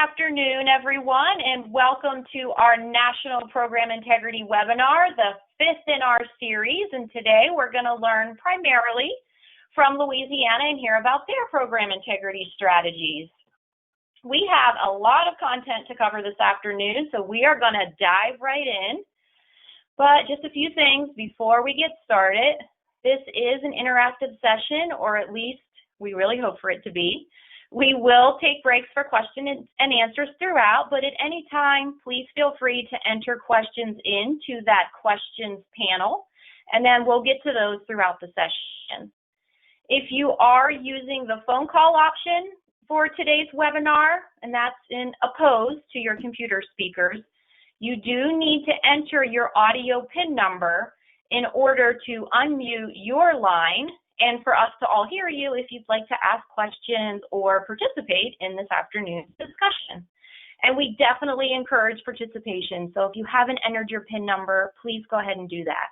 afternoon, everyone, and welcome to our National Program Integrity webinar, the fifth in our series. And today we're going to learn primarily from Louisiana and hear about their program integrity strategies. We have a lot of content to cover this afternoon, so we are going to dive right in. But just a few things before we get started. This is an interactive session, or at least we really hope for it to be. We will take breaks for questions and answers throughout, but at any time, please feel free to enter questions into that questions panel, and then we'll get to those throughout the session. If you are using the phone call option for today's webinar, and that's opposed to your computer speakers, you do need to enter your audio PIN number in order to unmute your line and for us to all hear you if you'd like to ask questions or participate in this afternoon's discussion. And we definitely encourage participation, so if you haven't entered your PIN number, please go ahead and do that.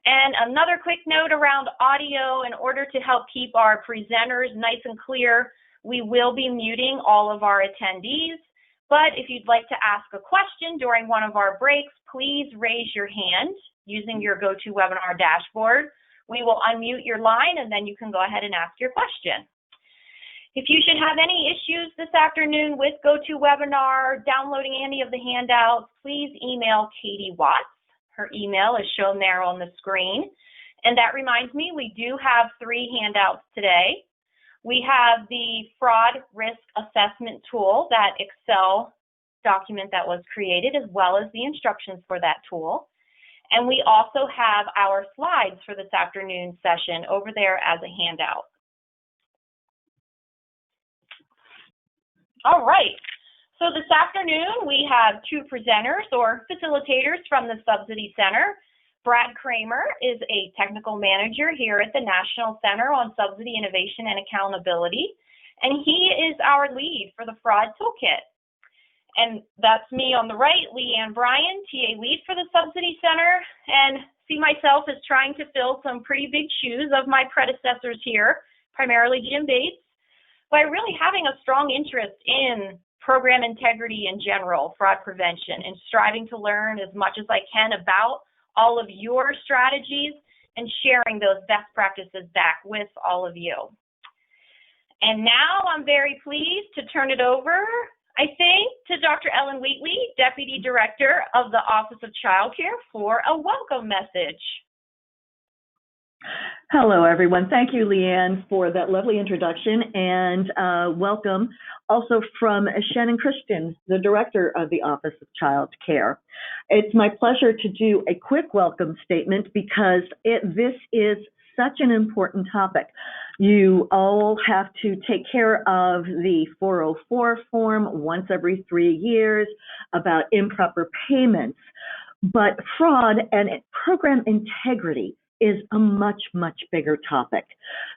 And another quick note around audio, in order to help keep our presenters nice and clear, we will be muting all of our attendees. But if you'd like to ask a question during one of our breaks, please raise your hand using your GoToWebinar dashboard. We will unmute your line, and then you can go ahead and ask your question. If you should have any issues this afternoon with GoToWebinar, downloading any of the handouts, please email Katie Watts. Her email is shown there on the screen. And that reminds me, we do have 3 handouts today. We have the fraud risk assessment tool, that Excel document that was created, as well as the instructions for that tool. And we also have our slides for this afternoon session over there as a handout. All right, so this afternoon we have 2 presenters or facilitators from the Subsidy Center. Brad Kramer is a technical manager here at the National Center on Subsidy Innovation and Accountability, and he is our lead for the Fraud Toolkit. And that's me on the right, Leanne Bryan, TA lead for the Subsidy Center, and see myself as trying to fill some pretty big shoes of my predecessors here, primarily Jim Bates, by really having a strong interest in program integrity in general, fraud prevention, and striving to learn as much as I can about all of your strategies and sharing those best practices back with all of you. And now I'm very pleased to turn it over, I think, to Dr. Ellen Wheatley, Deputy Director of the Office of Child Care, for a welcome message. Hello, everyone. Thank you, Leanne, for that lovely introduction, and welcome also from Shannon Christian, the Director of the Office of Child Care. It's my pleasure to do a quick welcome statement because this is such an important topic. You all have to take care of the 404 form once every 3 years about improper payments, but fraud and program integrity is a much, much bigger topic.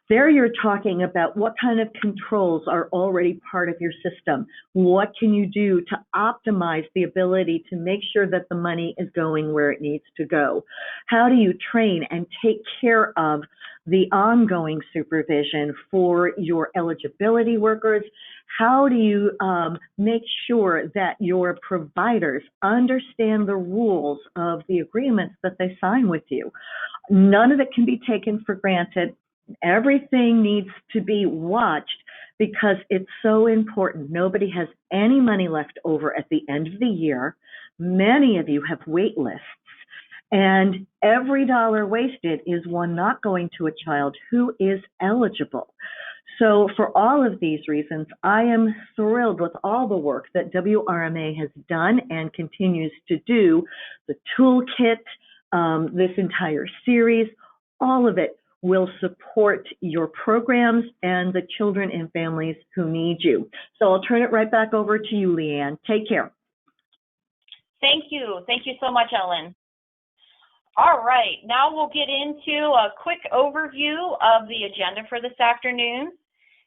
There you're talking about what kind of controls are already part of your system. What can you do to optimize the ability to make sure that the money is going where it needs to go? How do you train and take care of the ongoing supervision for your eligibility workers? How do you make sure that your providers understand the rules of the agreements that they sign with you? None of it can be taken for granted. Everything needs to be watched because it's so important. Nobody has any money left over at the end of the year. Many of you have wait lists. And every dollar wasted is one not going to a child who is eligible. So for all of these reasons, I am thrilled with all the work that WRMA has done and continues to do. The Toolkit, this entire series, all of it will support your programs and the children and families who need you. So I'll turn it right back over to you, Leanne. Take care. Thank you. Thank you so much, Ellen. All right, now we'll get into a quick overview of the agenda for this afternoon.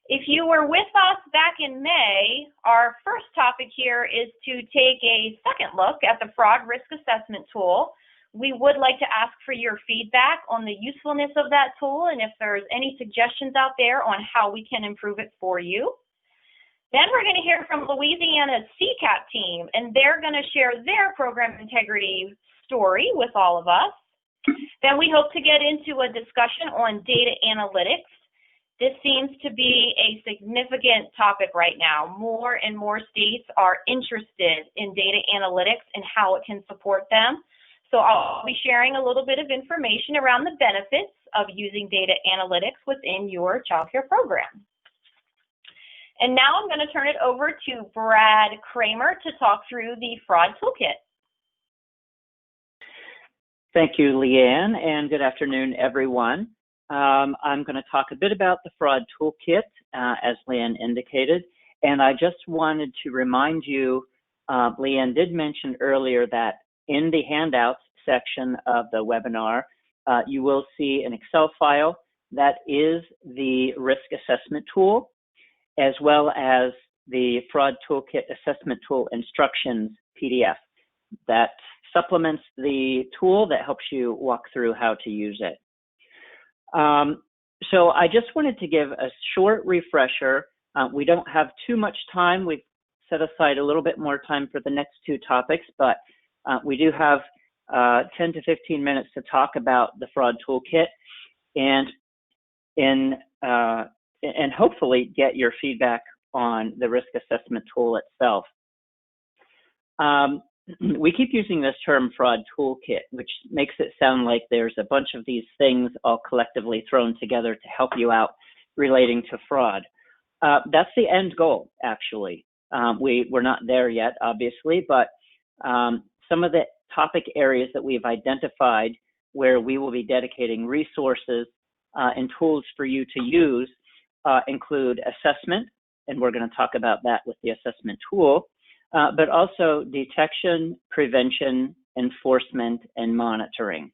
If you were with us back in May, our first topic here is to take a second look at the fraud risk assessment tool. We would like to ask for your feedback on the usefulness of that tool and if there's any suggestions out there on how we can improve it for you. Then we're going to hear from Louisiana's CCAP team, and they're going to share their program integrity story with all of us. Then we hope to get into a discussion on data analytics. This seems to be a significant topic right now. More and more states are interested in data analytics and how it can support them. So I'll be sharing a little bit of information around the benefits of using data analytics within your child care program. And now I'm going to turn it over to Brad Kramer to talk through the Fraud Toolkit. Thank you, Leanne, and good afternoon, everyone. I'm going to talk a bit about the Fraud Toolkit, as Leanne indicated, and I just wanted to remind you, Leanne did mention earlier that in the handouts section of the webinar, you will see an Excel file that is the risk assessment tool, as well as the Fraud Toolkit Assessment Tool Instructions PDF that supplements the tool that helps you walk through how to use it. So I just wanted to give a short refresher. We don't have too much time. We've set aside a little bit more time for the next two topics, but we do have 10 to 15 minutes to talk about the Fraud Toolkit and hopefully get your feedback on the risk assessment tool itself. We keep using this term Fraud Toolkit, which makes it sound like there's a bunch of these things all collectively thrown together to help you out relating to fraud. That's the end goal, actually. We're not there yet, obviously, but some of the topic areas that we've identified where we will be dedicating resources and tools for you to use include assessment, and we're going to talk about that with the assessment tool, but also detection, prevention, enforcement, and monitoring.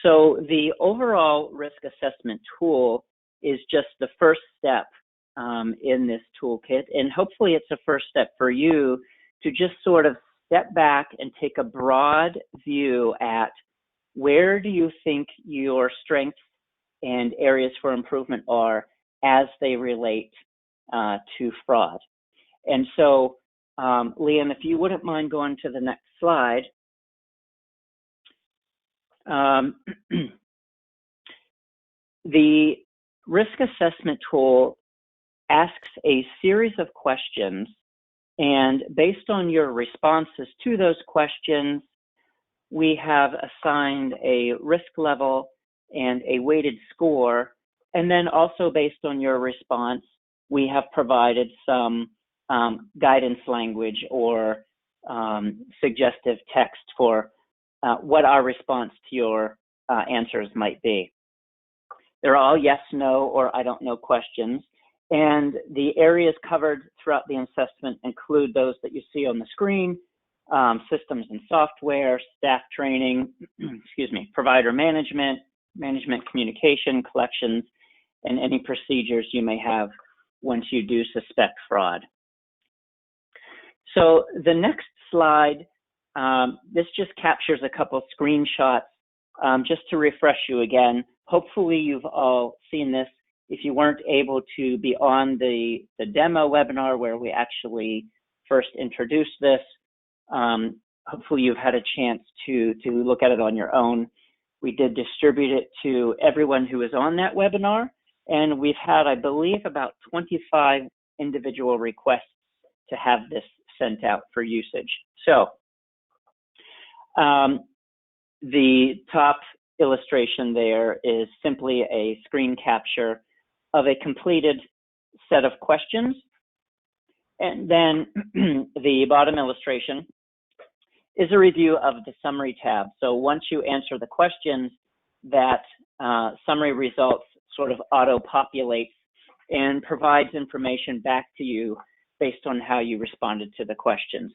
So the overall risk assessment tool is just the first step in this toolkit, and hopefully it's a first step for you to just sort of step back and take a broad view at where do you think your strengths and areas for improvement are as they relate to fraud. And so, Leanne, if you wouldn't mind going to the next slide. The risk assessment tool asks a series of questions, and based on your responses to those questions, we have assigned a risk level and a weighted score, and then also based on your response, we have provided some guidance language or suggestive text for what our response to your answers might be. They're all yes, no, or I don't know questions, and the areas covered throughout the assessment include those that you see on the screen: systems and software, staff training, excuse me, provider management, management communication, collections, and any procedures you may have once you do suspect fraud. So the next slide, this just captures a couple screenshots just to refresh you again. Hopefully you've all seen this. If you weren't able to be on the demo webinar where we actually first introduced this, hopefully you've had a chance to look at it on your own. We did distribute it to everyone who was on that webinar, and we've had, I believe, about 25 individual requests to have this sent out for usage. So the top illustration there is simply a screen capture of a completed set of questions. And then the bottom illustration is a review of the summary tab. So once you answer the questions, that summary results sort of auto-populates and provides information back to you based on how you responded to the questions.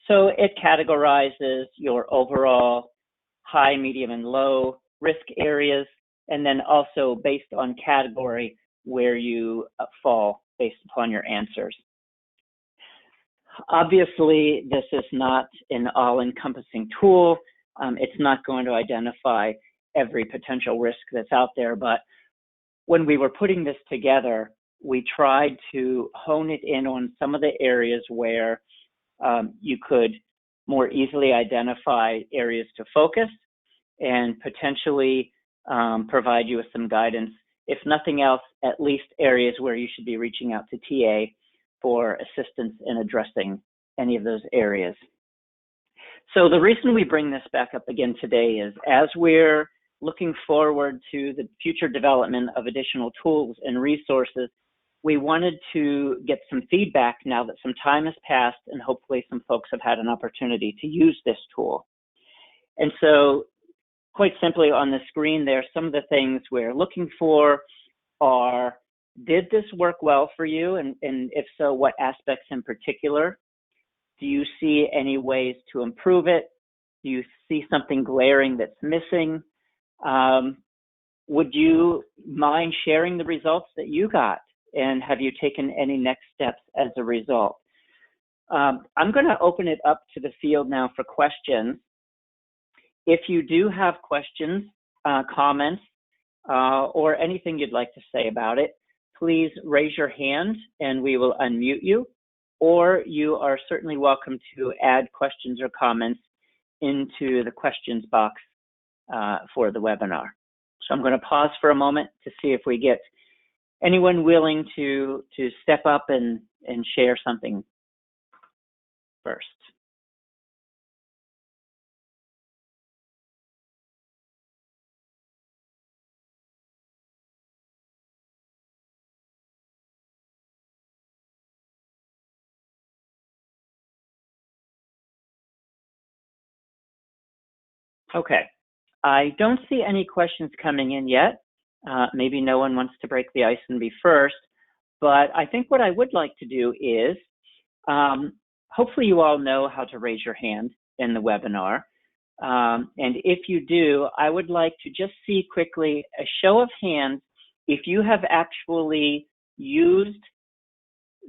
So it categorizes your overall high, medium, and low risk areas, and then also based on category where you fall based upon your answers. Obviously, this is not an all-encompassing tool. It's not going to identify every potential risk that's out there, but when we were putting this together, we tried to hone it in on some of the areas where you could more easily identify areas to focus and potentially provide you with some guidance. If nothing else, at least areas where you should be reaching out to TA for assistance in addressing any of those areas. So the reason we bring this back up again today is as we're looking forward to the future development of additional tools and resources, we wanted to get some feedback now that some time has passed and hopefully some folks have had an opportunity to use this tool. And so quite simply on the screen there, some of the things we're looking for are, did this work well for you? And if so, what aspects in particular? Do you see any ways to improve it? Do you see something glaring that's missing? Would you mind sharing the results that you got? And have you taken any next steps as a result? I'm going to open it up to the field now for questions. If you do have questions, comments, or anything you'd like to say about it, please raise your hand and we will unmute you. Or you are certainly welcome to add questions or comments into the questions box for the webinar. So I'm going to pause for a moment to see if we get anyone willing to step up and share something first. Okay, I don't see any questions coming in yet. Maybe no one wants to break the ice and be first, but I think what I would like to do is, hopefully you all know how to raise your hand in the webinar. And if you do, I would like to just see quickly a show of hands if you have actually used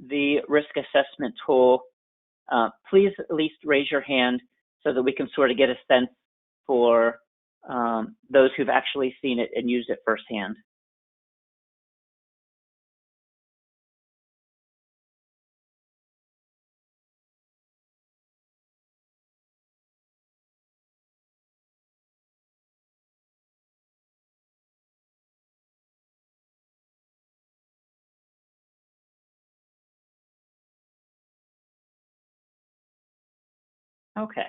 the risk assessment tool. Please at least raise your hand so that we can sort of get a sense for those who've actually seen it and used it firsthand. Okay.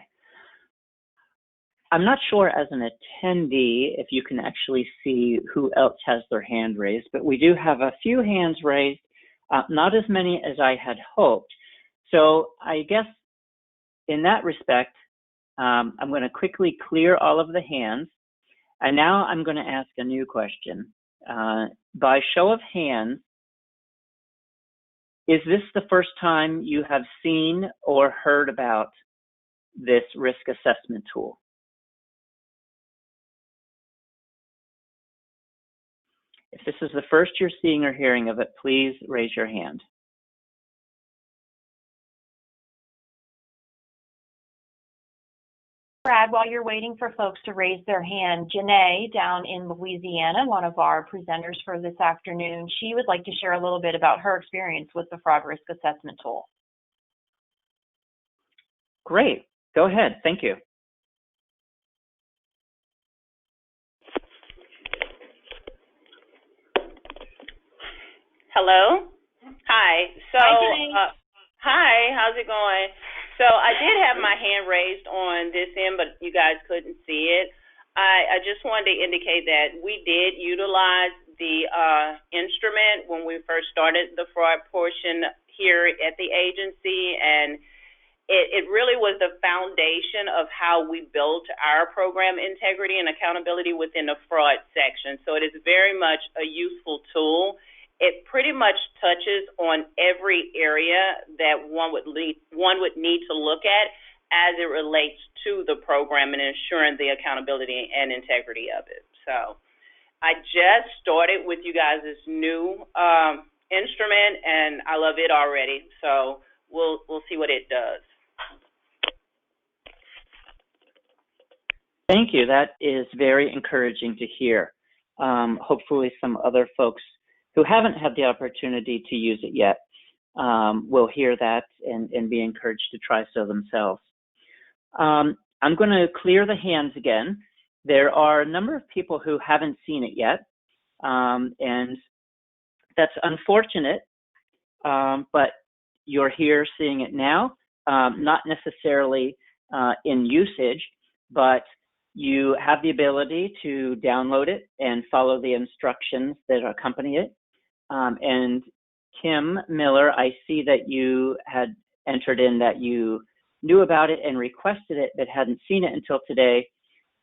I'm not sure as an attendee if you can actually see who else has their hand raised, but we do have a few hands raised, not as many as I had hoped. So I guess in that respect, I'm going to quickly clear all of the hands. And now I'm going to ask a new question. By show of hands, is this the first time you have seen or heard about this risk assessment tool? If this is the first you're seeing or hearing of it, please raise your hand. Brad, while you're waiting for folks to raise their hand, Janae down in Louisiana, one of our presenters for this afternoon, she would like to share a little bit about her experience with the fraud risk assessment tool. Great. Go ahead. Thank you. Hello? Hi. So, hi, how's it going? So I did have my hand raised on this end, but you guys couldn't see it. I just wanted to indicate that we did utilize the instrument when we first started the fraud portion here at the agency, and it really was the foundation of how we built our program integrity and accountability within the fraud section. So it is very much a useful tool. It pretty much touches on every area that one would need to look at as it relates to the program and ensuring the accountability and integrity of it. So I just started with you guys this new instrument, and I love it already. So we'll see what it does. Thank you. That is very encouraging to hear. Hopefully some other folks who haven't had the opportunity to use it yet will hear that and be encouraged to try so themselves. I'm going to clear the hands again. There are a number of people who haven't seen it yet, and that's unfortunate, but you're here seeing it now, not necessarily in usage, but you have the ability to download it and follow the instructions that accompany it. And Kim Miller, I see that you had entered in that you knew about it and requested it, but hadn't seen it until today.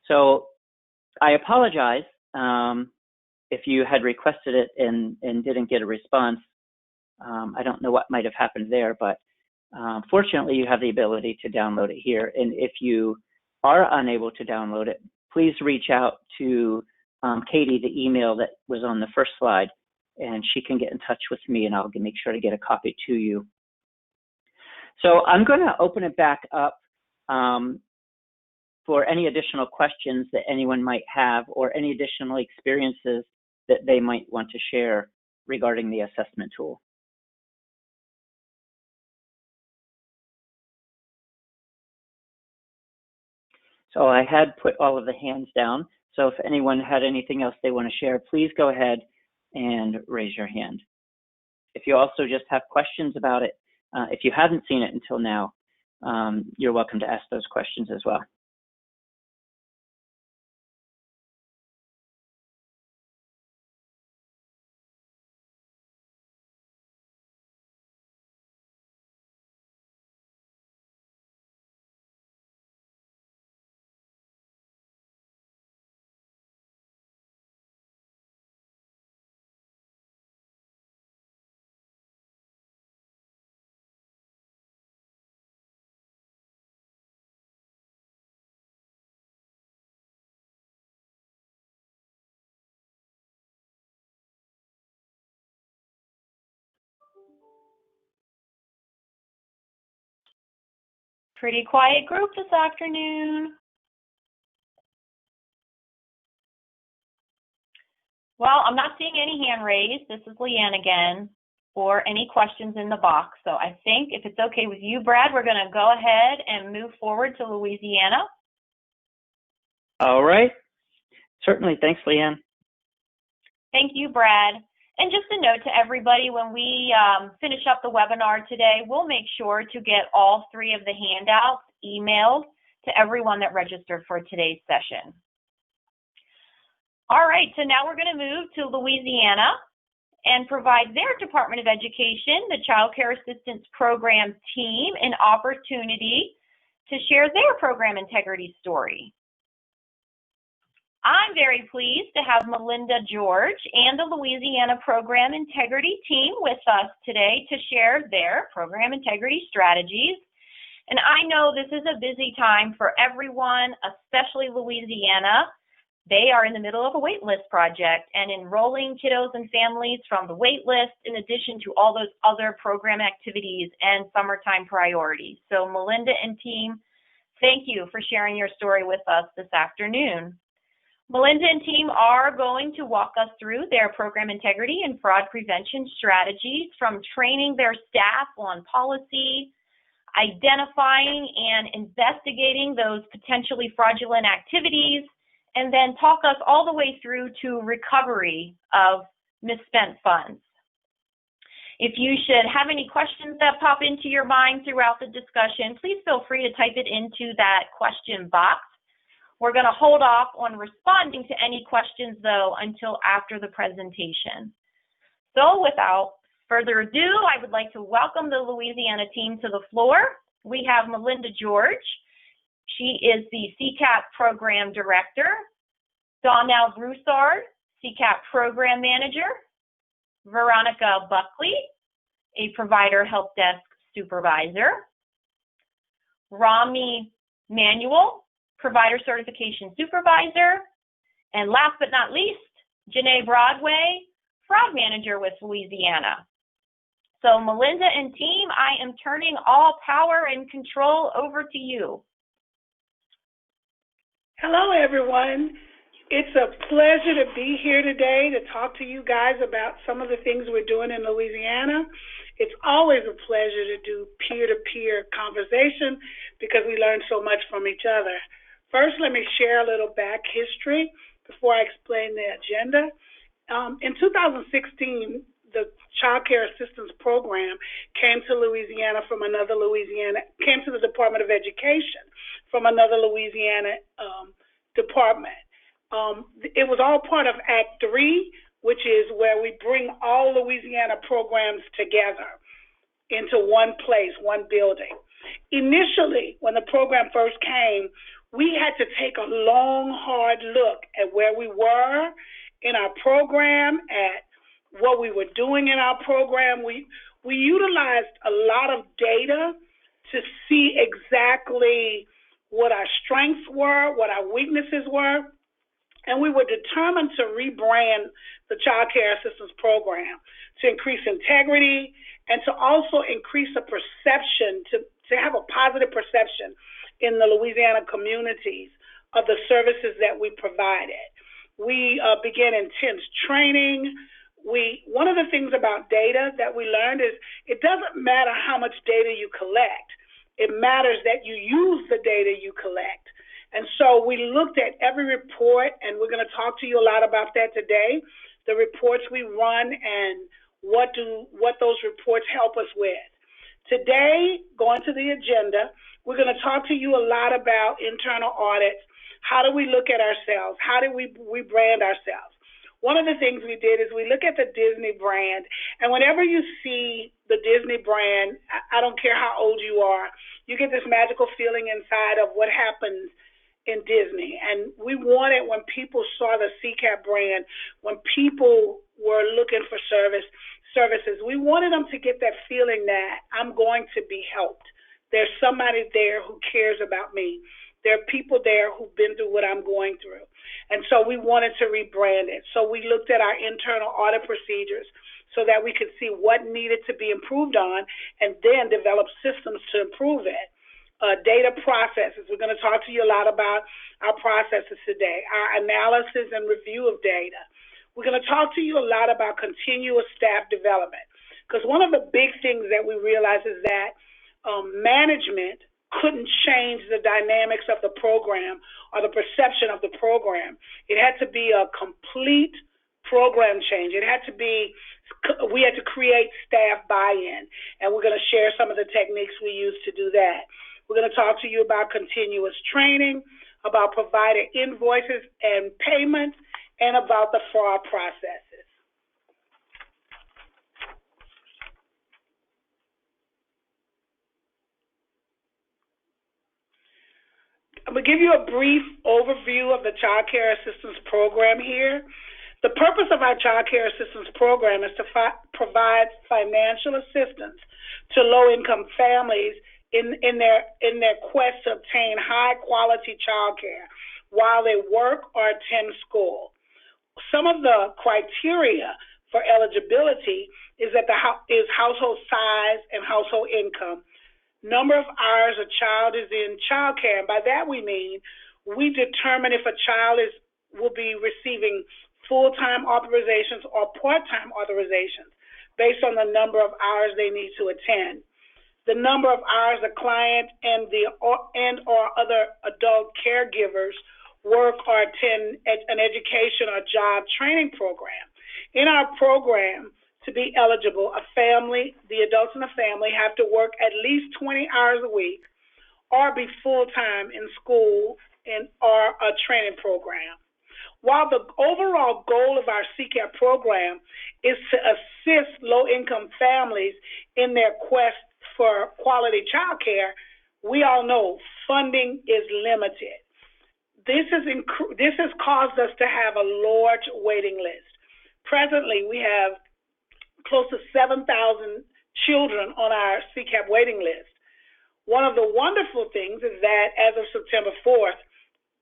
So I apologize if you had requested it and didn't get a response. I don't know what might have happened there, but fortunately you have the ability to download it here. And if you are unable to download it, please reach out to Katie, the email that was on the first slide, and she can get in touch with me and I'll make sure to get a copy to you. So I'm going to open it back up for any additional questions that anyone might have or any additional experiences that they might want to share regarding the assessment tool. So I had put all of the hands down. So if anyone had anything else they want to share, please go ahead and raise your hand. If you also just have questions about it, if you haven't seen it until now, you're welcome to ask those questions as well. Pretty quiet group this afternoon. Well, I'm not seeing any hand raised. This is Leanne again, or any questions in the box. So I think if it's okay with you, Brad, we're going to go ahead and move forward to Louisiana. All right. Certainly. Thanks, Leanne. Thank you, Brad. And just a note to everybody, when we finish up the webinar today, we'll make sure to get all 3 of the handouts emailed to everyone that registered for today's session. All right, so now we're going to move to Louisiana and provide their Department of Education, the Child Care Assistance Program team, an opportunity to share their program integrity story. I'm very pleased to have Melinda George and the Louisiana Program Integrity team with us today to share their program integrity strategies. And I know this is a busy time for everyone, especially Louisiana. They are in the middle of a waitlist project and enrolling kiddos and families from the waitlist in addition to all those other program activities and summertime priorities. So Melinda and team, thank you for sharing your story with us this afternoon. Melinda and team are going to walk us through their program integrity and fraud prevention strategies, from training their staff on policy, identifying and investigating those potentially fraudulent activities, and then talk us all the way through to recovery of misspent funds. If you should have any questions that pop into your mind throughout the discussion, please feel free to type it into that question box. We're going to hold off on responding to any questions, though, until after the presentation. So without further ado, I would like to welcome the Louisiana team to the floor. We have Melinda George. She is the CCAP Program Director. Donnell Broussard, CCAP Program Manager. Veronica Buckley, a Provider Help Desk Supervisor. Rami Manuel, Provider Certification Supervisor. And last but not least, Janae Broadway, Fraud Manager with Louisiana. So Melinda and team, I am turning all power and control over to you. Hello, everyone. It's a pleasure to be here today to talk to you guys about some of the things we're doing in Louisiana. It's always a pleasure to do peer-to-peer conversation because we learn so much from each other. First, let me share a little back history before I explain the agenda. In 2016, the Child Care Assistance Program came to Louisiana from another came to the Department of Education from another Louisiana department. It was all part of Act 3, which is where we bring all Louisiana programs together into one place, one building. Initially, when the program first came, we had to take a long, hard look at where we were in our program, at what we were doing in our program. We utilized a lot of data to see exactly what our strengths were, what our weaknesses were, and we were determined to rebrand the Child Care Assistance Program to increase integrity and to also increase the perception, to have a positive perception in the Louisiana communities of the services that we provided. We began intense training. One of the things about data that we learned is it doesn't matter how much data you collect. It matters that you use the data you collect. And so we looked at every report, and we're going to talk to you a lot about that today, the reports we run and what those reports help us with. Today, going to the agenda, we're going to talk to you a lot about internal audits. How do we look at ourselves? How do we rebrand ourselves? One of the things we did is we look at the Disney brand, and whenever you see the Disney brand, I don't care how old you are, you get this magical feeling inside of what happens in Disney. And we wanted, when people saw the CCAP brand, when people were looking for services, we wanted them to get that feeling that I'm going to be helped. There's somebody there who cares about me. There are people there who've been through what I'm going through. And so we wanted to rebrand it. So we looked at our internal audit procedures so that we could see what needed to be improved on and then develop systems to improve it. Data processes. We're going to talk to you a lot about our processes today, our analysis and review of data. We're going to talk to you a lot about continuous staff development, because one of the big things that we realized is that management couldn't change the dynamics of the program or the perception of the program. It had to be a complete program change. We had to create staff buy-in, and we're going to share some of the techniques we use to do that. We're going to talk to you about continuous training, about provider invoices and payments, and about the fraud processes. I'm going to give you a brief overview of the Child Care Assistance Program here. The purpose of our Child Care Assistance Program is to provide financial assistance to low-income families in their quest to obtain high-quality child care while they work or attend school. Some of the criteria for eligibility is household size and household income, number of hours a child is in child care, and by that we mean we determine if a child will be receiving full-time authorizations or part-time authorizations based on the number of hours they need to attend. The number of hours a client and or other adult caregivers work or attend an education or job training program. In our program, to be eligible, the adults in the family have to work at least 20 hours a week or be full-time in school or a training program. While the overall goal of our CCAP program is to assist low-income families in their quest for quality child care, we all know funding is limited. This has caused us to have a large waiting list. Presently, we have close to 7,000 children on our CCAP waiting list. One of the wonderful things is that as of September 4th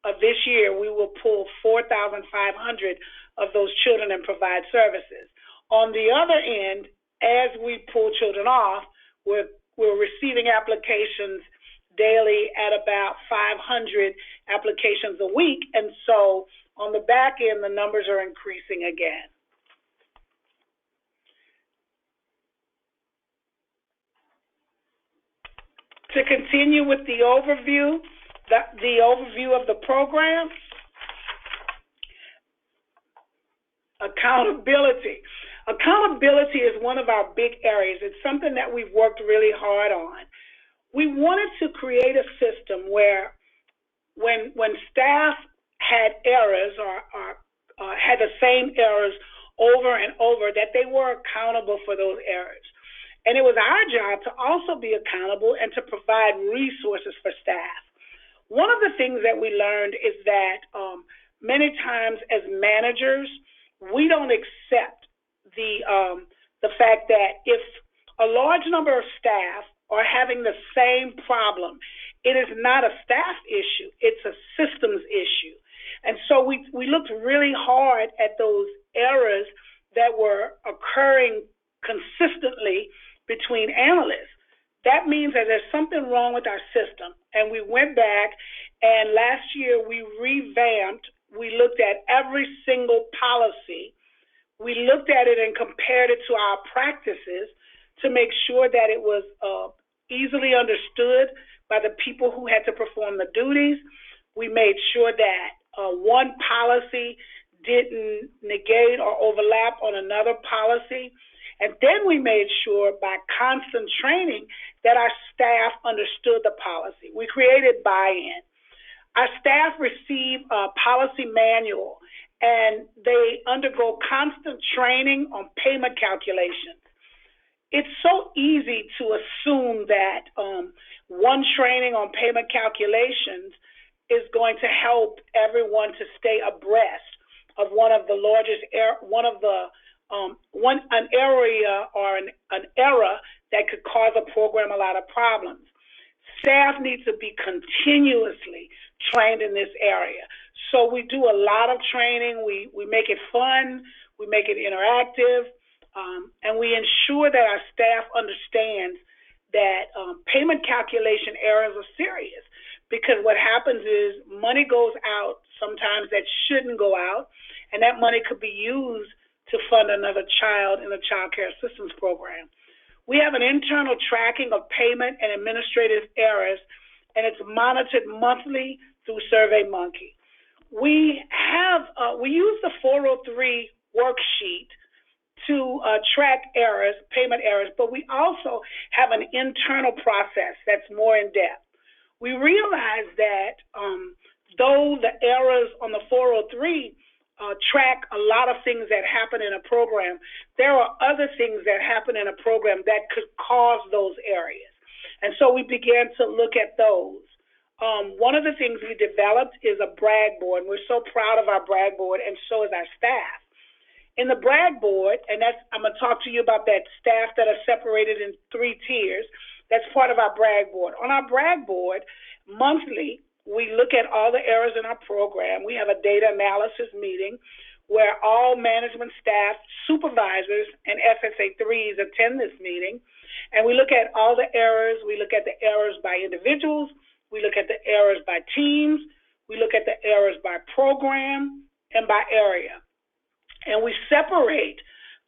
of this year, we will pull 4,500 of those children and provide services. On the other end, as we pull children off, we're receiving applications daily at about 500 applications a week, and so on the back end, the numbers are increasing again. To continue with the overview, of the program, accountability. Accountability is one of our big areas. It's something that we've worked really hard on. We wanted to create a system where when staff had errors or had the same errors over and over, that they were accountable for those errors. And it was our job to also be accountable and to provide resources for staff. One of the things that we learned is that many times as managers, we don't accept the fact that if a large number of staff are having the same problem, it is not a staff issue, it's a systems issue. And so we looked really hard at those errors that were occurring consistently between analysts. That means that there's something wrong with our system. And we went back, and last year we revamped. We looked at every single policy. We looked at it and compared it to our practices to make sure that it was easily understood by the people who had to perform the duties. We made sure that one policy didn't negate or overlap on another policy. And then we made sure by constant training that our staff understood the policy. We created buy-in. Our staff receive a policy manual, and they undergo constant training on payment calculations. It's so easy to assume that one training on payment calculations is going to help everyone to stay abreast of one of the largest an area or an error that could cause a program a lot of problems. Staff needs to be continuously trained in this area. So we do a lot of training. We make it fun. We make it interactive. And we ensure that our staff understands that payment calculation errors are serious, because what happens is money goes out sometimes that shouldn't go out, and that money could be used to fund another child in a child care assistance program. We have an internal tracking of payment and administrative errors, and it's monitored monthly through SurveyMonkey. We use the 403 worksheet to track errors, payment errors, but we also have an internal process that's more in depth. We realize that though the errors on the 403 track a lot of things that happen in a program, there are other things that happen in a program that could cause those areas. And so we began to look at those. One of the things we developed is a brag board. We're so proud of our brag board, and so is our staff. In the brag board, and I'm going to talk to you about that staff that are separated in 3 tiers. That's part of our brag board. On our brag board, monthly, we look at all the errors in our program. We have a data analysis meeting where all management staff, supervisors, and SSA 3s attend this meeting. And we look at all the errors. We look at the errors by individuals. We look at the errors by teams. We look at the errors by program and by area. And we separate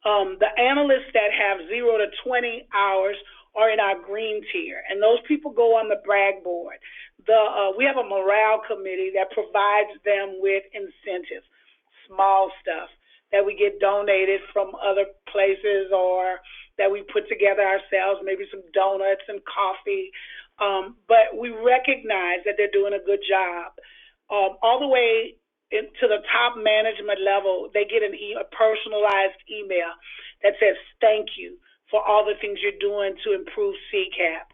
the analysts that have 0 to 20 hours are in our green tier, and those people go on the brag board. We have a morale committee that provides them with incentives, small stuff that we get donated from other places or that we put together ourselves, maybe some donuts and coffee. But we recognize that they're doing a good job. All the way to the top management level, they get a personalized email that says thank you for all the things you're doing to improve CCAP.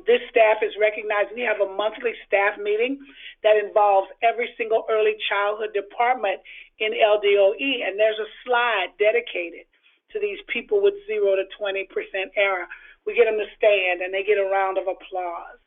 This staff is recognized. We have a monthly staff meeting that involves every single early childhood department in LDOE, and there's a slide dedicated to these people with 0 to 20% error. We get them to stand, and they get a round of applause.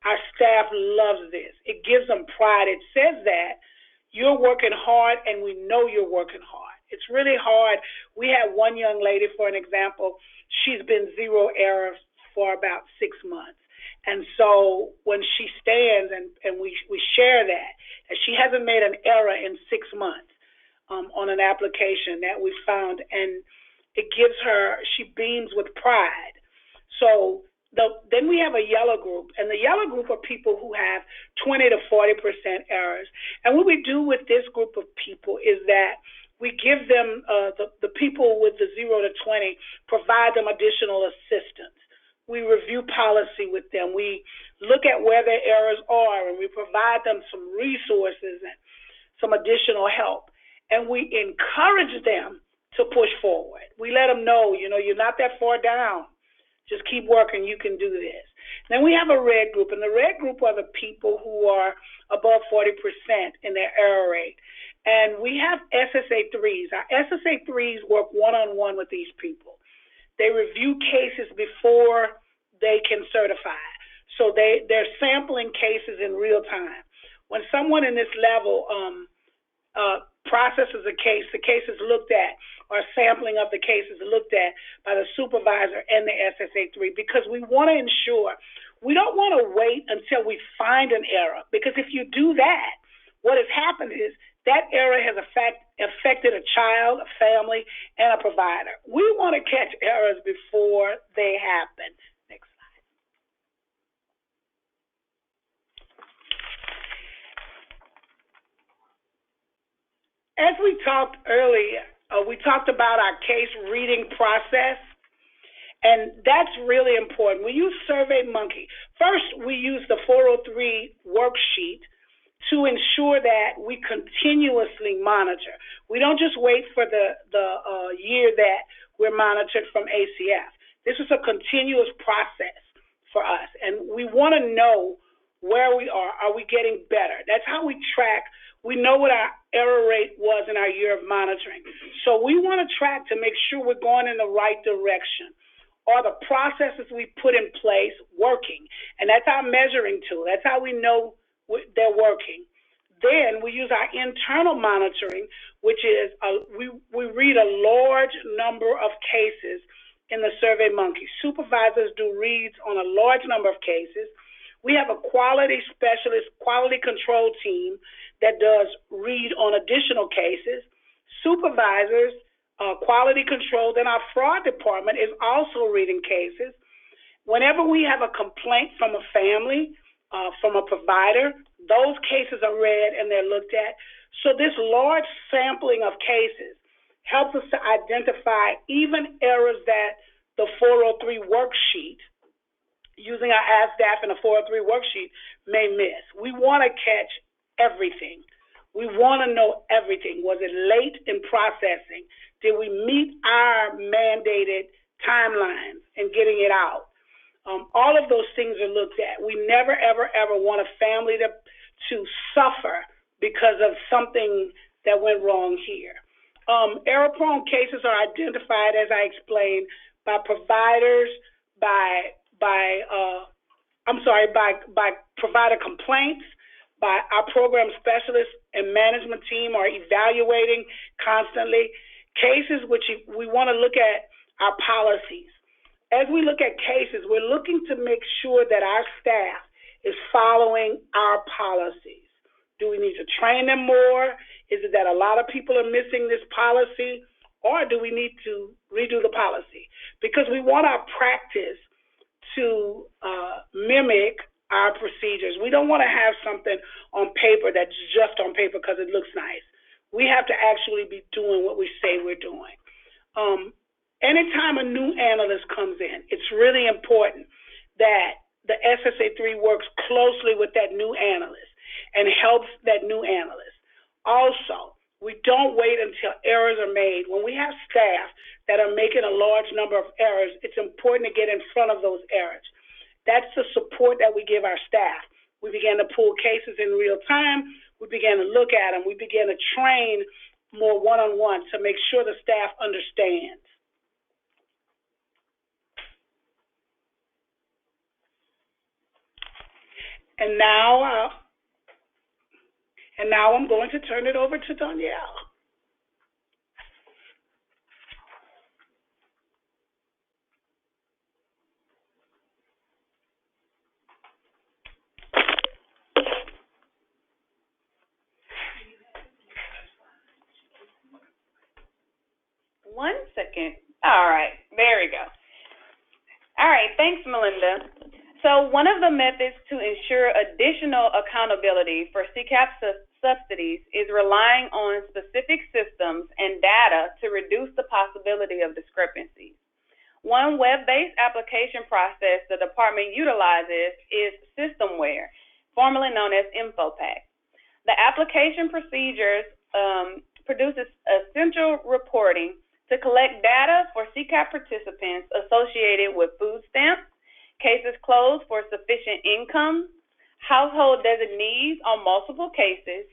Our staff loves this. It gives them pride. It says that you're working hard, and we know you're working hard. It's really hard. We had one young lady, for an example, she's been 0 error for about 6 months. And so when she stands and we share that she hasn't made an error in 6 months on an application that we found, and it gives her, she beams with pride. So then we have a yellow group, and the yellow group are people who have 20 to 40% errors. And what we do with this group of people is that we give them, the people with the 0 to 20, provide them additional assistance. We review policy with them. We look at where their errors are, and we provide them some resources and some additional help. And we encourage them to push forward. We let them know, you're not that far down. Just keep working. You can do this. Then we have a red group, and the red group are the people who are above 40% in their error rate. And we have SSA 3s. Our SSA 3s work one-on-one with these people. They review cases before they can certify. So they're sampling cases in real time. When someone in this level processes a case, the case is looked at, or sampling of the case is looked at by the supervisor and the SSA 3, because we want to ensure, we don't want to wait until we find an error, because if you do that, what has happened is that error has affected a child, a family, and a provider. We want to catch errors before they happen. Next slide. As we talked earlier, we talked about our case reading process, and that's really important. We use SurveyMonkey. First, we use the 403 worksheet to ensure that we continuously monitor. We don't just wait for the year that we're monitored from ACF. This is a continuous process for us, and we want to know where we are. Are we getting better? That's how we track. We know what our error rate was in our year of monitoring. So we want to track to make sure we're going in the right direction. Are the processes we put in place working? And that's our measuring tool. That's how we know they're working. Then we use our internal monitoring, which is we read a large number of cases in the SurveyMonkey. Supervisors do reads on a large number of cases. We have a quality specialist, quality control team that does read on additional cases. Supervisors, quality control, then our fraud department is also reading cases. Whenever we have a complaint from a family, from a provider, those cases are read and they're looked at. So this large sampling of cases helps us to identify even errors that the 403 worksheet, using our ASDAF and the 403 worksheet, may miss. We want to catch everything. We want to know everything. Was it late in processing? Did we meet our mandated timelines in getting it out? All of those things are looked at. We never, ever, ever want a family to suffer because of something that went wrong here. Error-prone cases are identified, as I explained, by providers, by provider complaints, by our program specialists and management team are evaluating constantly. Cases which we want to look at our policies. As we look at cases, we're looking to make sure that our staff is following our policies. Do we need to train them more? Is it that a lot of people are missing this policy? Or do we need to redo the policy? Because we want our practice to mimic our procedures. We don't want to have something on paper that's just on paper because it looks nice. We have to actually be doing what we say we're doing. Anytime a new analyst comes in, it's really important that the SSA3 works closely with that new analyst and helps that new analyst. Also, we don't wait until errors are made. When we have staff that are making a large number of errors, it's important to get in front of those errors. That's the support that we give our staff. We began to pull cases in real time. We began to look at them. We began to train more one-on-one to make sure the staff understands. And now I'm going to turn it over to Danielle. 1 second. All right, there we go. All right, thanks, Melinda. So one of the methods to ensure additional accountability for CCAP subsidies is relying on specific systems and data to reduce the possibility of discrepancies. One web-based application process the department utilizes is systemware, formerly known as InfoPack. The application procedures produces essential reporting to collect data for CCAP participants associated with food stamps, cases closed for sufficient income, household designees on multiple cases,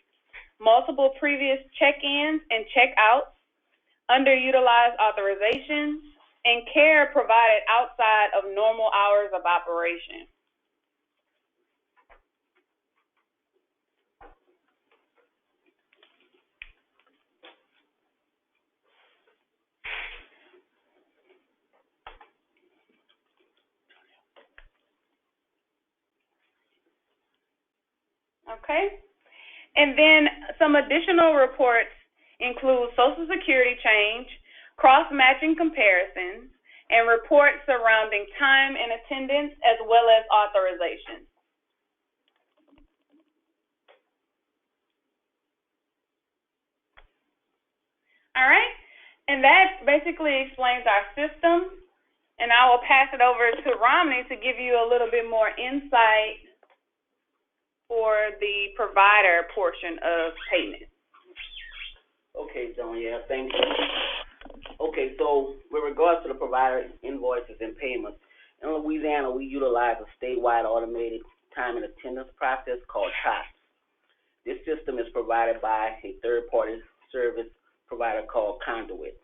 multiple previous check-ins and check-outs, underutilized authorizations, and care provided outside of normal hours of operation. Okay, and then some additional reports include Social Security change, cross-matching comparisons, and reports surrounding time and attendance as well as authorizations. All right, and that basically explains our system, and I will pass it over to Romney to give you a little bit more insight for the provider portion of payment. Okay, Joan, yeah, thank you. Okay, so with regards to the provider invoices and payments, in Louisiana, we utilize a statewide automated time and attendance process called TOPS. This system is provided by a third-party service provider called Conduit.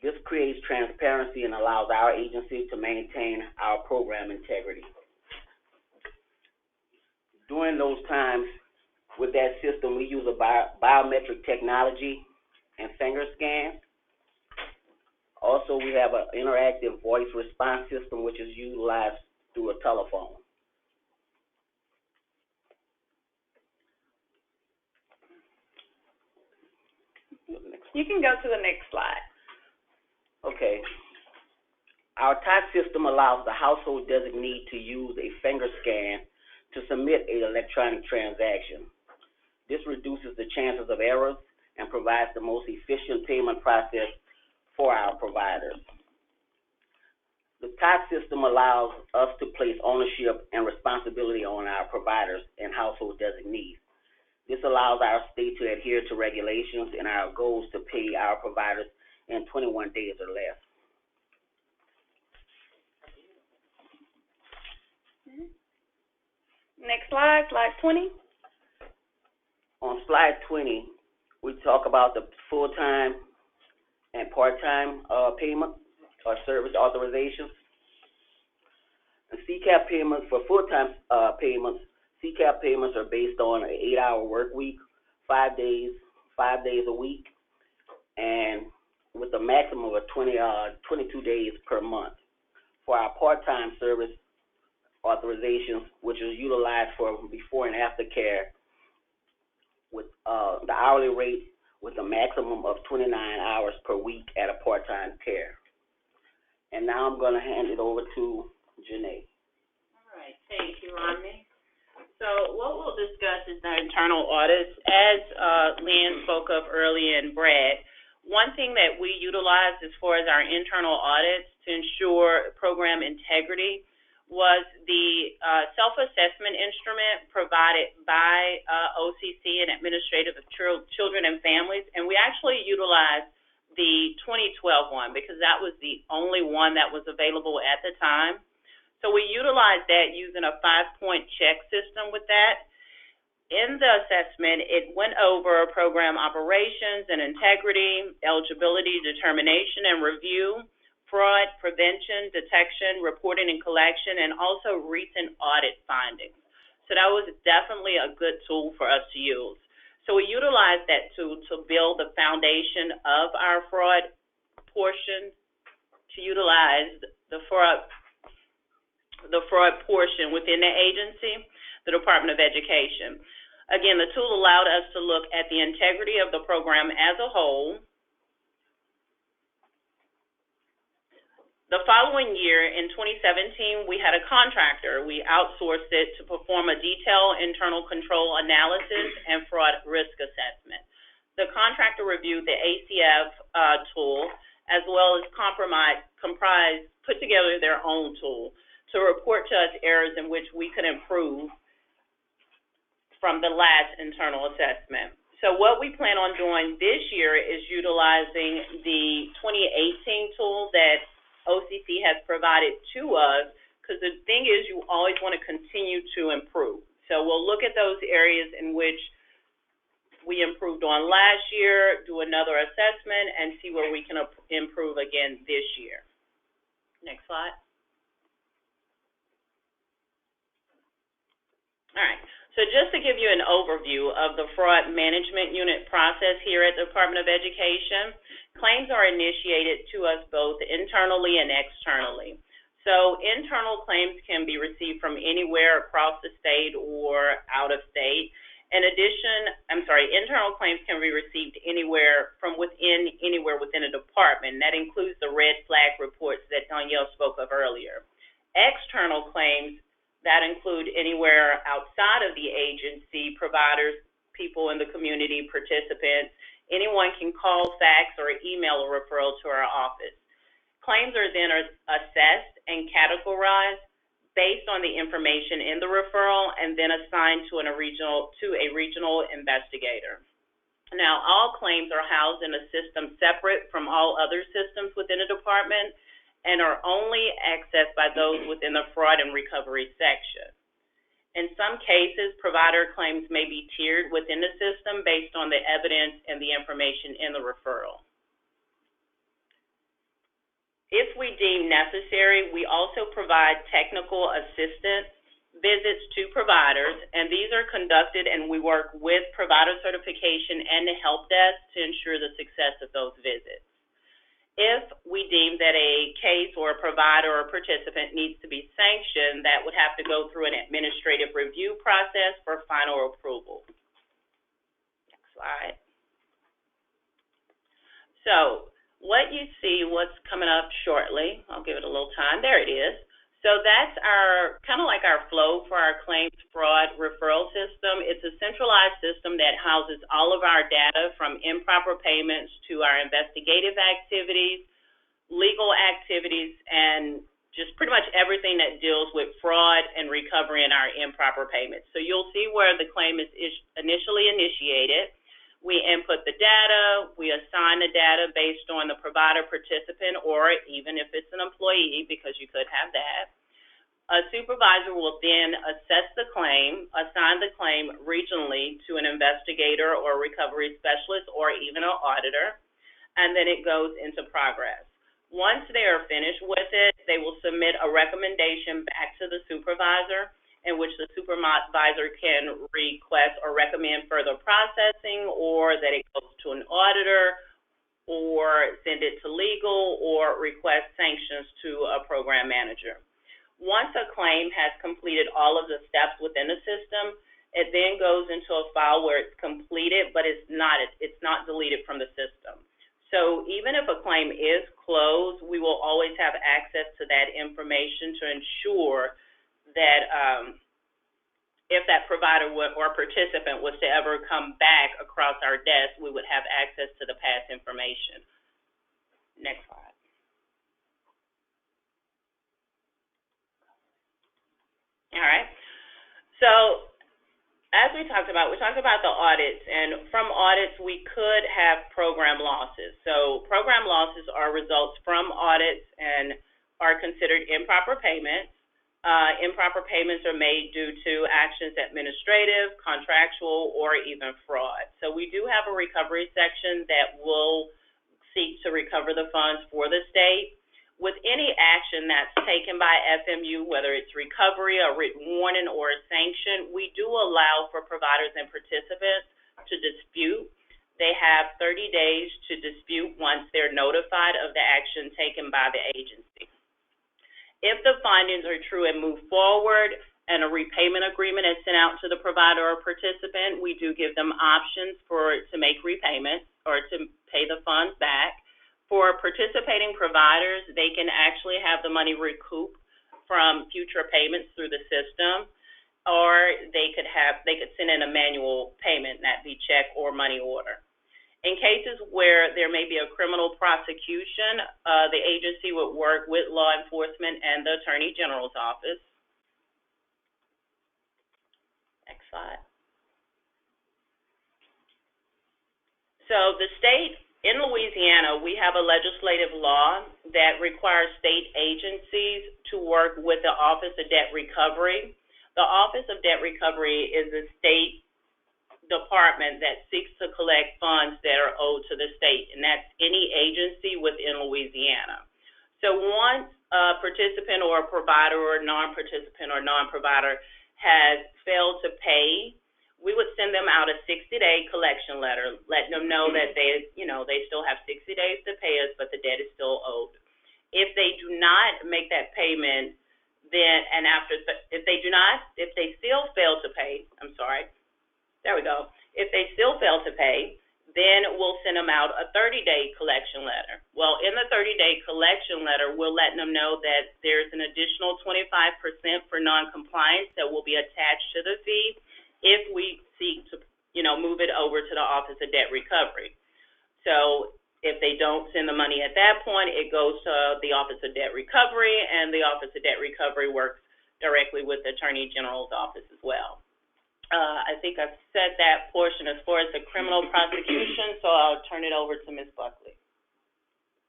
This creates transparency and allows our agency to maintain our program integrity. During those times, with that system, we use a biometric technology and finger scan. Also, we have an interactive voice response system, which is utilized through a telephone. You can go to the next slide. Okay. Our tax system allows the household designee to use a finger scan to submit an electronic transaction. This reduces the chances of errors and provides the most efficient payment process for our providers. The tax system allows us to place ownership and responsibility on our providers and household designees. This allows our state to adhere to regulations and our goals to pay our providers in 21 days or less. Next slide, slide 20. On slide 20, we talk about the full-time and part-time payment or service authorizations. And CCAP payments for full-time payments, CCAP payments are based on an 8-hour work week, 5 days a week, and with a maximum of 22 days per month. For our part-time service authorizations, which is utilized for before and after care, with the hourly rate with a maximum of 29 hours per week at a part-time care. And now I'm going to hand it over to Janae. All right, thank you, Romney. So what we'll discuss is the internal audits. As Lynn spoke of earlier and Brad, one thing that we utilize as far as our internal audits to ensure program integrity was the self-assessment instrument provided by OCC and Administrative of Children and Families, and we actually utilized the 2012 one because that was the only one that was available at the time. So we utilized that using a 5-point check system with that. In the assessment, it went over program operations and integrity, eligibility, determination, and review, fraud, prevention, detection, reporting and collection, and also recent audit findings. So that was definitely a good tool for us to use. So we utilized that tool to build the foundation of our fraud portion, to utilize the fraud portion within the agency, the Department of Education. Again, the tool allowed us to look at the integrity of the program as a whole, The following year, in 2017, we had a contractor. We outsourced it to perform a detailed internal control analysis and fraud risk assessment. The contractor reviewed the ACF tool as well as put together their own tool to report to us areas in which we could improve from the last internal assessment. So what we plan on doing this year is utilizing the 2018 tool that OCC has provided to us, because the thing is you always want to continue to improve. So we'll look at those areas in which we improved on last year, do another assessment, and see where we can improve again this year. Next slide. All right. So just to give you an overview of the fraud management unit process here at the Department of Education, claims are initiated to us both internally and externally. So internal claims can be received from anywhere across the state or out of state. In addition, internal claims can be received anywhere within a department. That includes the red flag reports that Danielle spoke of earlier. External claims that include anywhere outside of the agency, providers, people in the community, participants. Anyone can call, fax, or email a referral to our office. Claims are then assessed and categorized based on the information in the referral and then assigned to a regional investigator. Now, all claims are housed in a system separate from all other systems within a department and are only accessed by those within the fraud and recovery section. In some cases, provider claims may be tiered within the system based on the evidence and the information in the referral. If we deem necessary, we also provide technical assistance visits to providers, and these are conducted and we work with provider certification and the help desk to ensure the success of those visits. If we deem that a case or a provider or participant needs to be sanctioned, that would have to go through an administrative review process for final approval. Next slide. So what you see, what's coming up shortly, I'll give it a little time. There it is. So that's our kind of like our flow for our claims fraud referral system. It's a centralized system that houses all of our data from improper payments to our investigative activities, legal activities, and just pretty much everything that deals with fraud and recovery in our improper payments. So you'll see where the claim is initially initiated. We input the data, we assign the data based on the provider participant, or even if it's an employee, because you could have that. A supervisor will then assess the claim, assign the claim regionally to an investigator or recovery specialist or even an auditor, and then it goes into progress. Once they are finished with it, they will submit a recommendation back to the supervisor, in which the supervisor can request or recommend further processing, or that it goes to an auditor, or send it to legal, or request sanctions to a program manager. Once a claim has completed all of the steps within the system, it then goes into a file where it's completed, but it's not deleted from the system. So even if a claim is closed, we will always have access to that information to ensure that if that provider or participant was to ever come back across our desk, we would have access to the past information. Next slide. All right. So as we talked about the audits, and from audits we could have program losses. So program losses are results from audits and are considered improper payments. Improper payments are made due to actions administrative, contractual, or even fraud. So we do have a recovery section that will seek to recover the funds for the state. With any action that's taken by FMU, whether it's recovery, a written warning, or a sanction, we do allow for providers and participants to dispute. They have 30 days to dispute once they're notified of the action taken by the agency. If the findings are true and move forward and a repayment agreement is sent out to the provider or participant, we do give them options to make repayments or to pay the funds back. For participating providers, they can actually have the money recouped from future payments through the system, or they could send in a manual payment, that be check or money order. In cases where there may be a criminal prosecution, the agency would work with law enforcement and the Attorney General's office. Next slide. So the state, in Louisiana, we have a legislative law that requires state agencies to work with the Office of Debt Recovery. The Office of Debt Recovery is a state department that seeks to collect funds that are owed to the state, and that's any agency within Louisiana. So once a participant or a provider or a non-participant or non-provider has failed to pay, we would send them out a 60-day collection letter, letting them know that they still have 60 days to pay us, but the debt is still owed. If they do not make that payment, if they still fail to pay, if they still fail to pay, then we'll send them out a 30-day collection letter. Well, in the 30-day collection letter, we'll let them know that there's an additional 25% for noncompliance that will be attached to the fee if we seek to, move it over to the Office of Debt Recovery. So if they don't send the money at that point, it goes to the Office of Debt Recovery, and the Office of Debt Recovery works directly with the Attorney General's office as well. I think I've said that portion as far as the criminal prosecution, so I'll turn it over to Ms. Buckley.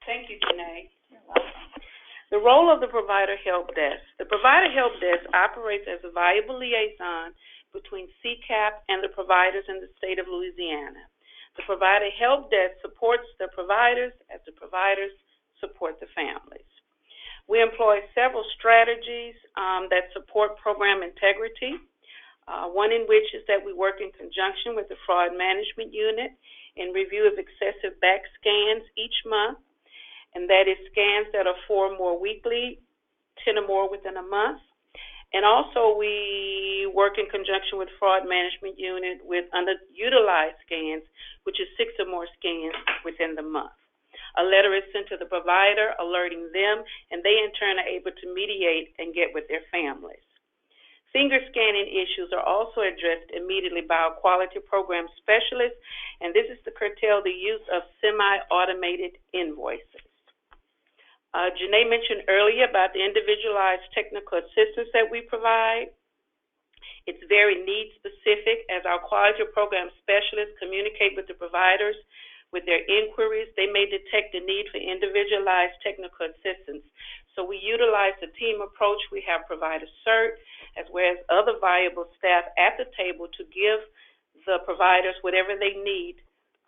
Thank you, Janae. You're welcome. The role of the Provider Help Desk. The Provider Help Desk operates as a valuable liaison between CCAP and the providers in the state of Louisiana. The Provider Help Desk supports the providers as the providers support the families. We employ several strategies that support program integrity. One in which is that we work in conjunction with the Fraud Management Unit in review of excessive back scans each month, and that is scans that are 4 or more weekly, 10 or more within a month. And also we work in conjunction with Fraud Management Unit with underutilized scans, which is 6 or more scans within the month. A letter is sent to the provider alerting them, and they in turn are able to mediate and get with their families. Finger scanning issues are also addressed immediately by our quality program specialists, and this is to curtail the use of semi-automated invoices. Janae mentioned earlier about the individualized technical assistance that we provide. It's very need-specific as our quality program specialists communicate with the providers with their inquiries. They may detect the need for individualized technical assistance. So we utilize the team approach. We have provider CERT as well as other valuable staff at the table to give the providers whatever they need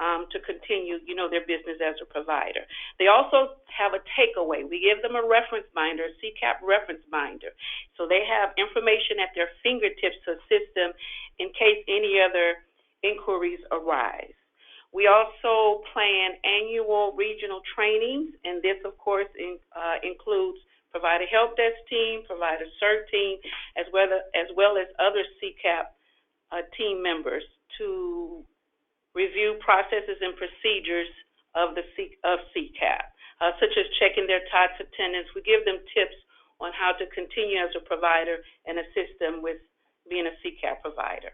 to continue, their business as a provider. They also have a takeaway. We give them a reference binder, a CCAP reference binder. So they have information at their fingertips to assist them in case any other inquiries arise. We also plan annual regional trainings, and this, of course, includes Provider Help Desk team, Provider CERT team, as well as other CCAP team members to review processes and procedures of CCAP, such as checking their TOTS attendance. We give them tips on how to continue as a provider and assist them with being a CCAP provider.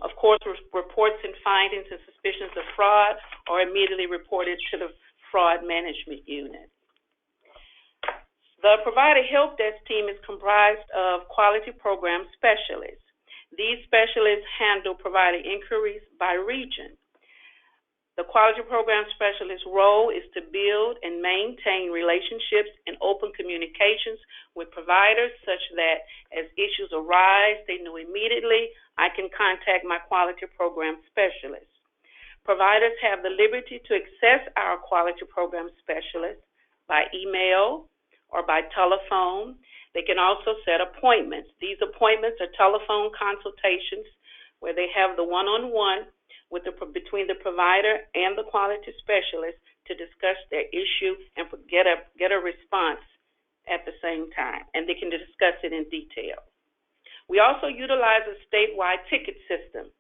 Of course, reports and findings and suspicions of fraud are immediately reported to the Fraud Management Unit. The Provider Help Desk team is comprised of quality program specialists. These specialists handle provider inquiries by region. The quality program specialist's role is to build and maintain relationships and open communications with providers such that as issues arise, they know immediately I can contact my quality program specialist. Providers have the liberty to access our quality program specialist by email or by telephone. They can also set appointments. These appointments are telephone consultations where they have the one-on-one between the provider and the quality specialist to discuss their issue and get a response at the same time, and they can discuss it in detail. We also utilize a statewide ticket system,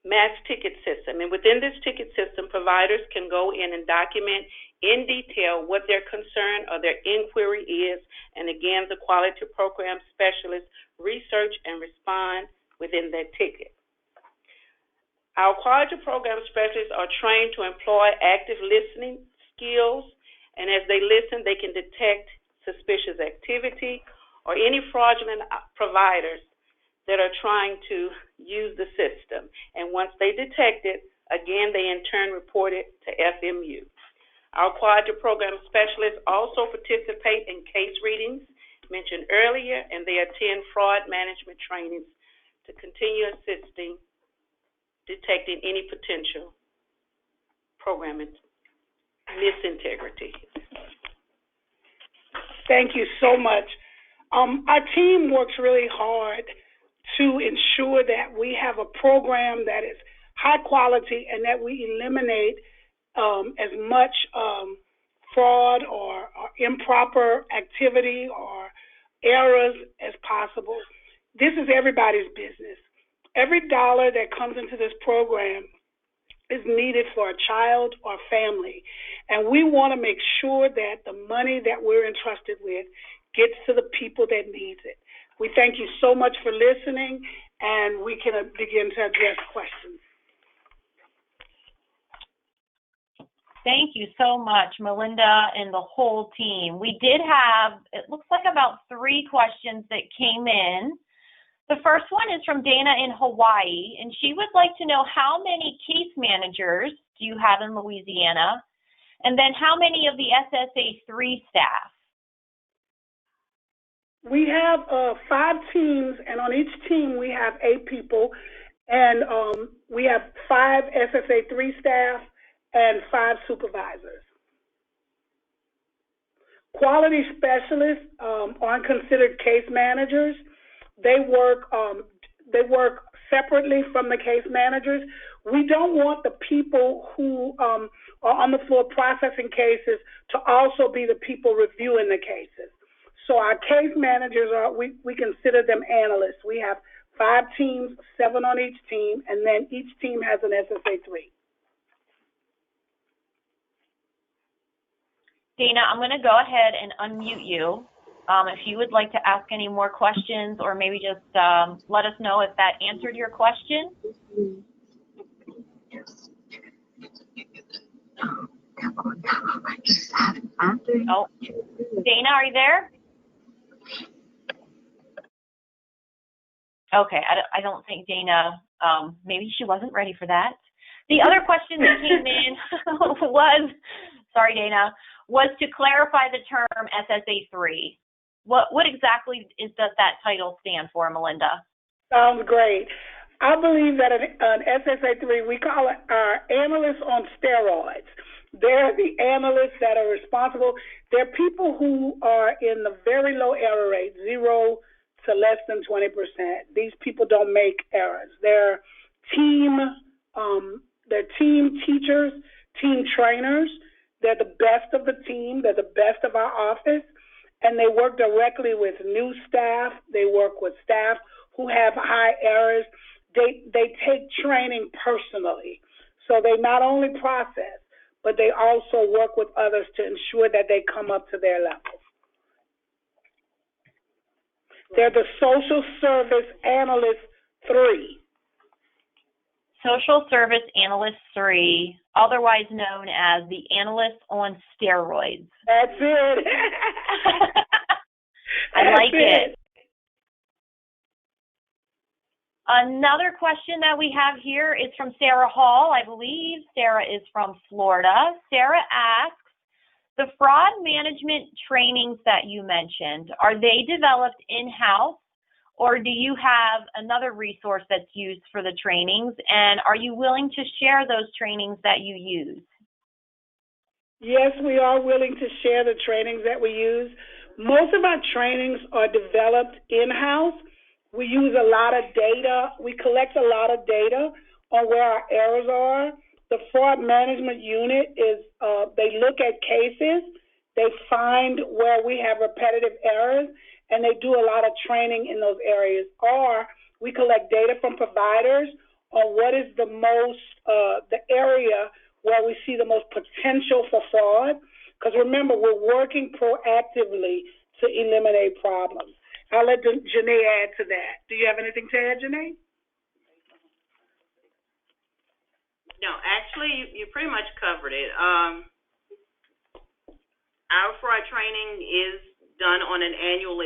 mass ticket system, and within this ticket system, providers can go in and document in detail what their concern or their inquiry is, and again, the quality program specialists research and respond within that ticket. Our quality program specialists are trained to employ active listening skills, and as they listen, they can detect suspicious activity or any fraudulent providers that are trying to use the system. And once they detect it, again, they in turn report it to FMU. Our quality program specialists also participate in case readings mentioned earlier, and they attend fraud management trainings to continue assisting, detecting any potential program misintegrity. Thank you so much. Our team works really hard to ensure that we have a program that is high quality and that we eliminate as much fraud or improper activity or errors as possible. This is everybody's business. Every dollar that comes into this program is needed for a child or family, and we want to make sure that the money that we're entrusted with gets to the people that needs it. We thank you so much for listening, and we can begin to address questions. Thank you so much, Melinda and the whole team. We did have, it looks like about 3 questions that came in. The first one is from Dana in Hawaii, and she would like to know how many case managers do you have in Louisiana, and then how many of the SSA3 staff? We have 5 teams, and on each team we have 8 people, and we have 5 SSA3 staff and 5 supervisors. Quality specialists aren't considered case managers. They work separately from the case managers. We don't want the people who are on the floor processing cases to also be the people reviewing the cases. So our case managers we consider them analysts. We have 5 teams, 7 on each team, and then each team has an SSA3. Dana, I'm going to go ahead and unmute you. If you would like to ask any more questions, or maybe just let us know if that answered your question. Oh, Dana, are you there? Okay, I don't think Dana, maybe she wasn't ready for that. The other question that came in was, sorry Dana, was to clarify the term SSA3. What exactly does that title stand for, Melinda? Sounds great. I believe that an SSA3, we call it our analysts on steroids. They're the analysts that are responsible. They're people who are in the very low error rate, 0 to less than 20%. These people don't make errors. They're team teachers, team trainers. They're the best of the team. They're the best of our office. And they work directly with new staff. They work with staff who have high errors. They take training personally. So they not only process, but they also work with others to ensure that they come up to their level. They're the Social Service Analyst 3. Social Service Analyst 3, otherwise known as the Analyst on Steroids. That's it. I like it. Another question that we have here is from Sarah Hall. I believe Sarah is from Florida. Sarah asks, the fraud management trainings that you mentioned, are they developed in-house, or do you have another resource that's used for the trainings, and are you willing to share those trainings that you use? Yes, we are willing to share the trainings that we use. Most of our trainings are developed in-house. We use a lot of data. We collect a lot of data on where our errors are. The fraud management unit they look at cases, they find where we have repetitive errors, and they do a lot of training in those areas. Or we collect data from providers on what is the area where we see the most potential for fraud, Because remember, we're working proactively to eliminate problems. I'll let Janae add to that. Do you have anything to add, Janae? No, actually, you pretty much covered it. Our fraud training is done on an annual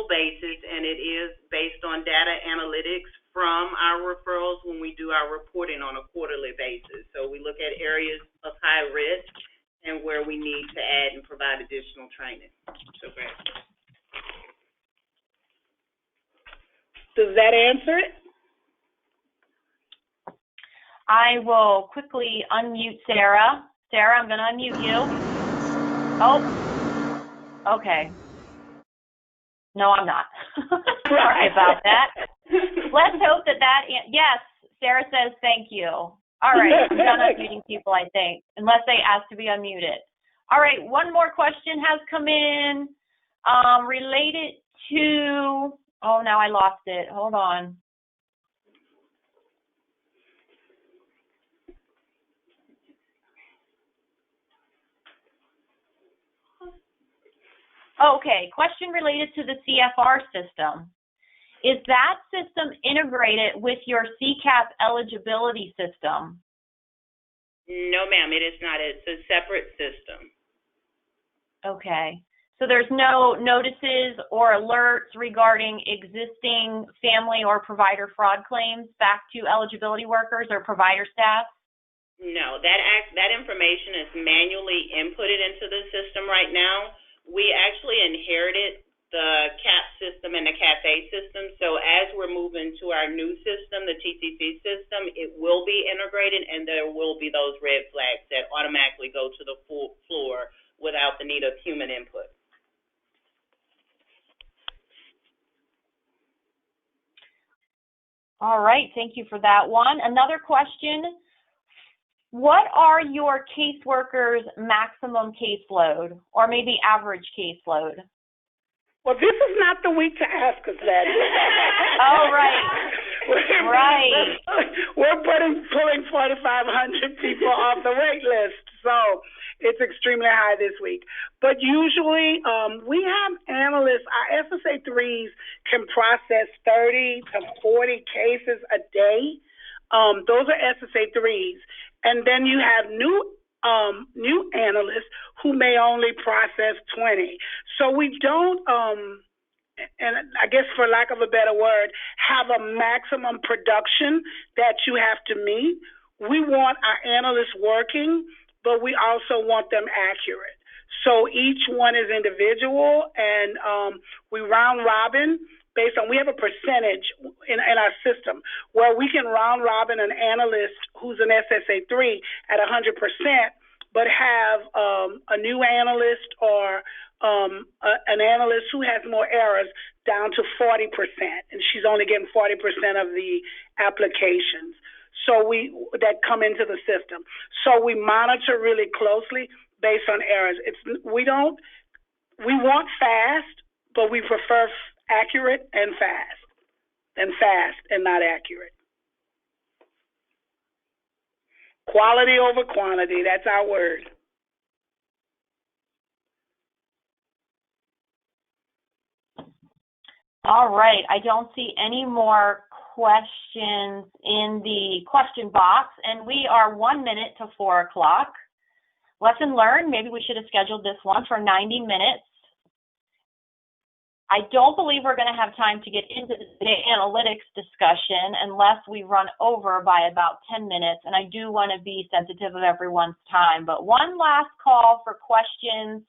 basis, and it is based on data analytics from our referrals when we do our reporting on a quarterly basis. So we look at areas of high risk and where we need to add and provide additional training. So great. Does that answer it? I will quickly unmute Sarah. Sarah, I'm going to unmute you. Oh, okay. No, I'm not. Sorry about that. Let's hope that yes, Sarah says thank you. All right, I'm done unmuting people, I think, unless they ask to be unmuted. All right, one more question has come in related to, oh, now I lost it. Hold on. Okay, question related to the CFR system. Is that system integrated with your CCAP eligibility system? No, ma'am, it is not. It's a separate system. Okay. So there's no notices or alerts regarding existing family or provider fraud claims back to eligibility workers or provider staff? No, that information is manually inputted into the system right now. We actually inherited the CAP system and the CAFE system, so as we're moving to our new system, the TCC system, it will be integrated, and there will be those red flags that automatically go to the full floor without the need of human input. All right, thank you for that one. Another question. What are your caseworkers' maximum caseload, or maybe average caseload? Well, this is not the week to ask us that. Oh, right. Right. We're pulling 4,500 people off the wait list, so it's extremely high this week. But usually we have analysts, our SSA 3s can process 30 to 40 cases a day. Those are SSA 3s. And then you have new analysts who may only process 20. So we don't, and I guess for lack of a better word, have a maximum production that you have to meet. We want our analysts working, but we also want them accurate. So each one is individual, and we round robin. Based on, we have a percentage in our system where we can round robin an analyst who's an SSA 3 at 100%, but have a new analyst or an analyst who has more errors down to 40%, and she's only getting 40% of the applications. So that come into the system. So we monitor really closely based on errors. We want fast, but we prefer accurate and fast and not accurate. Quality over quantity, that's our word. All right, I don't see any more questions in the question box, and we are 1 minute to 4 o'clock. Lesson learned, maybe we should have scheduled this one for 90 minutes. I don't believe we're going to have time to get into the data analytics discussion unless we run over by about 10 minutes, and I do want to be sensitive of everyone's time. But one last call for questions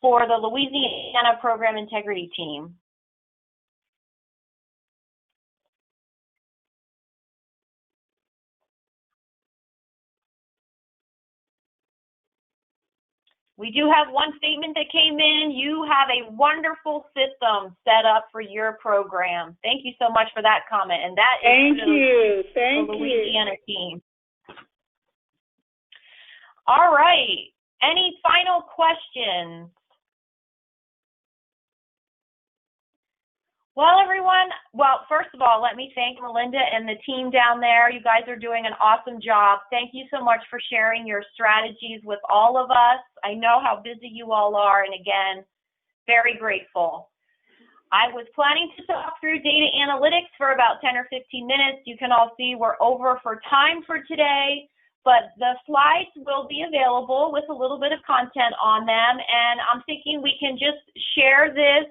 for the Louisiana Program Integrity Team. We do have one statement that came in. You have a wonderful system set up for your program. Thank you so much for that comment. And that is the Louisiana team. All right. Any final questions? Well, everyone, first of all, let me thank Melinda and the team down there. You guys are doing an awesome job. Thank you so much for sharing your strategies with all of us. I know how busy you all are, and again, very grateful. I was planning to talk through data analytics for about 10 or 15 minutes. You can all see we're over for time for today, but the slides will be available with a little bit of content on them, and I'm thinking we can just share this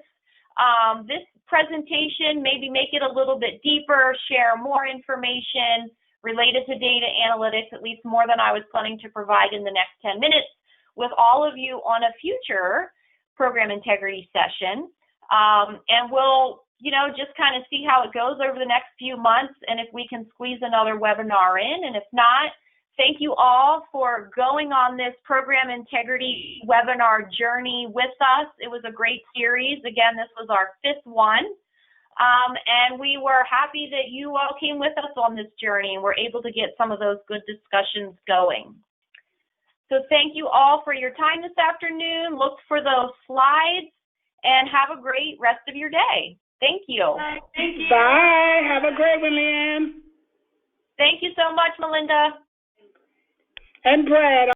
presentation, maybe make it a little bit deeper, share more information related to data analytics, at least more than I was planning to provide in the next 10 minutes, with all of you on a future program integrity session. And we'll, just kind of see how it goes over the next few months and if we can squeeze another webinar in. And if not, thank you all for going on this program integrity webinar journey with us. It was a great series. Again, this was our 5th one. And we were happy that you all came with us on this journey and were able to get some of those good discussions going. So thank you all for your time this afternoon. Look for those slides and have a great rest of your day. Thank you. Thank you. Bye. Have a great one, Leanne. Thank you so much, Melinda. And Brad.